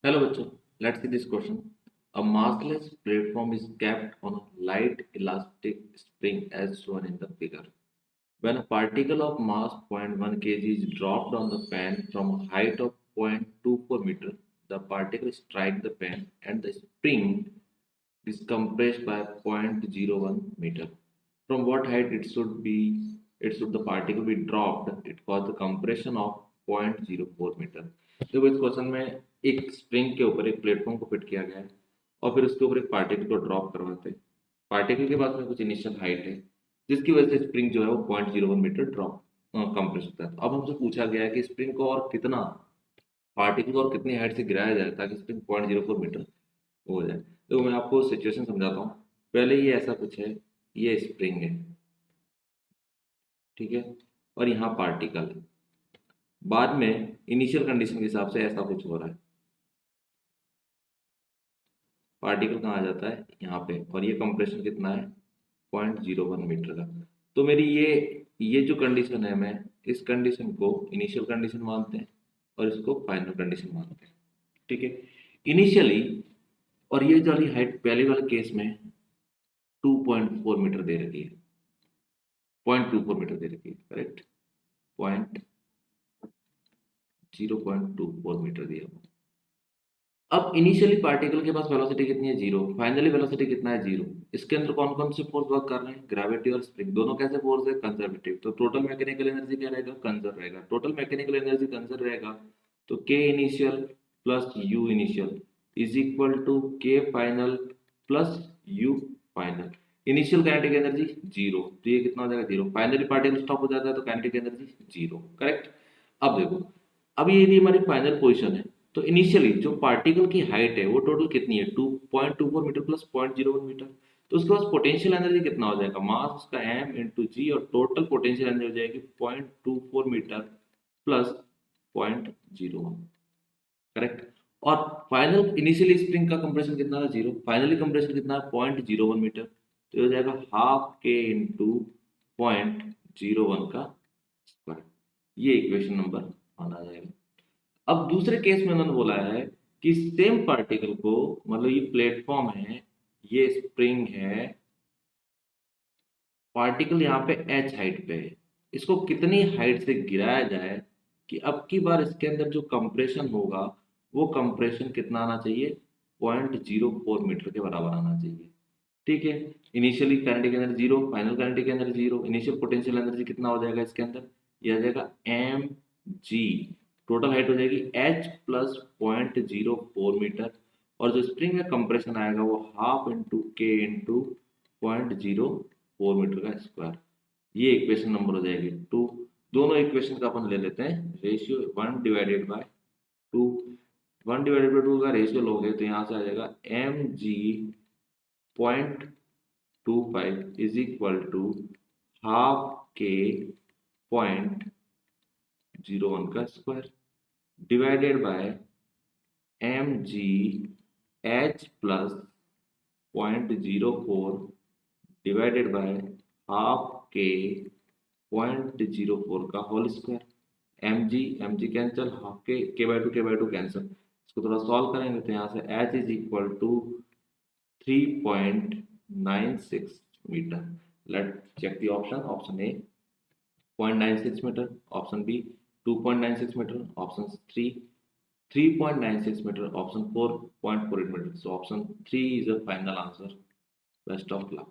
Hello, bachcho. Let's see this question. A massless platform is kept on a light elastic spring as shown in the figure. When a particle of mass 0.1 kg is dropped on the pan from a height of 0.24 meter, the particle strikes the pan and the spring is compressed by 0.01 meter. From what height it should the particle be dropped, it caused the compression of 0.04 metre. देखो इस question में एक spring के ऊपर एक platform को fit किया गया है और फिर उसके ऊपर एक पार्टिकल को ड्रॉप करवाते हैं। पार्टिकल के पास में कुछ इनिशियल हाइट है जिसकी वजह से स्प्रिंग जो है वो 0.01 मीटर ड्रॉप कंप्रेस होता है। तो अब हमसे पूछा गया है कि स्प्रिंग को और कितना पार्टिकल को और कितनी हाइट से गिराया जाए ताकि स्प्रिंग 0.04 मीटर हो जाए। तो मैं आपको सिचुएशन समझाता हूँ। पहले ये ऐसा कुछ है, ये स्प्रिंग है, ठीक है, और यहाँ पार्टिकल है। बाद में इनिशियल कंडीशन के हिसाब से ऐसा कुछ हो रहा है, पार्टिकल कहाँ आ जाता है यहाँ पे, और ये कंप्रेशन कितना है 0.01 मीटर का। तो मेरी ये जो कंडीशन है, मैं इस कंडीशन को इनिशियल कंडीशन मानते हैं और इसको फाइनल कंडीशन मानते हैं, ठीक है। इनिशियली और ये जो वाली हाइट पहले वाले केस में 2.4 मीटर दे रखी है, 0.24 मीटर दे रखी है, करेक्ट, 0.24 मीटर दिया हुआ। अब इनिशियली पार्टिकल के पास वेलोसिटी कितनी है, जीरो। फाइनली वेलोसिटी कितना है, जीरो। इसके अंदर कौन कौन से फोर्स वर्क कर रहे हैं, ग्रेविटी और स्प्रिंग। दोनों कैसे फोर्स है, कंजर्वेटिव। तो टोटल मैकेनिकल एनर्जी क्या रहेगा, कंजर्व रहेगा। टोटल मैकेनिकल एनर्जी कंजर्व रहेगा तो K initial plus U initial is equal to K final plus U final. Initial kinetic energy zero, तो ये कितना हो जाएगा, जीरो। फाइनली पार्टिकल स्टॉप हो जाता है तो काइनेटिक एनर्जी जीरो, करेक्ट। अब देखो, अब ये यदि हमारी फाइनल पोजीशन है तो इनिशियली जो पार्टिकल की हाइट है वो टोटल कितनी है, 2.24 मीटर प्लस 0.01 मीटर। तो उसके पास पोटेंशियल एनर्जी कितना हो जाएगा, मास उसका m इंटू जी, और टोटल पोटेंशियल एनर्जी हो जाएगी 0.24 मीटर प्लस 0.01, करेक्ट। और फाइनल इनिशियली स्प्रिंग का कंप्रेशन कितना था, जीरो। फाइनली कंप्रेशन कितना है, 0.01 मीटर। तो ये हो जाएगा हाफ के इंटू 0.01 का स्क्वायर। ये इक्वेशन नंबर वन आ जाएगा। अब दूसरे केस में उन्होंने बोला है कि सेम पार्टिकल को, मतलब ये प्लेटफॉर्म है, ये स्प्रिंग है, पार्टिकल यहाँ पे h हाइट पे है, इसको कितनी हाइट से गिराया जाए कि अब की बार इसके अंदर जो कंप्रेशन होगा वो कंप्रेशन कितना आना चाहिए, 0.04 मीटर के बराबर आना चाहिए, ठीक है। Initially kinetic energy zero, final kinetic energy zero, initial potential energy कितना हो जाएगा इसके अंदर, ये आ जाएगा एम जी। टोटल हाइट हो जाएगी h प्लस 0.04 मीटर, और जो स्प्रिंग में कंप्रेशन आएगा वो हाफ इंटू के इंटू 0.04 मीटर का स्क्वायर। ये इक्वेशन नंबर हो जाएगी टू। दोनों इक्वेशन का अपन ले लेते हैं रेशियो, 1/2, 1/2 का रेशियो लोगे तो यहाँ से आ जाएगा M G 0.25 is equal to half के 0.01 का square divided by M G H plus 0.04 divided by half के 0.04 का whole square. M G cancel, half के बाई टू कैंसिल। इसको थोड़ा सॉल्व करेंगे तो यहाँ से H is equal to 3.96 metre. Let check the option. Option A 0.96 metre, option B 2.96 metre, option three 3.96 meter, option 4 0.48 meter. So option 3 is the final answer. Best of luck.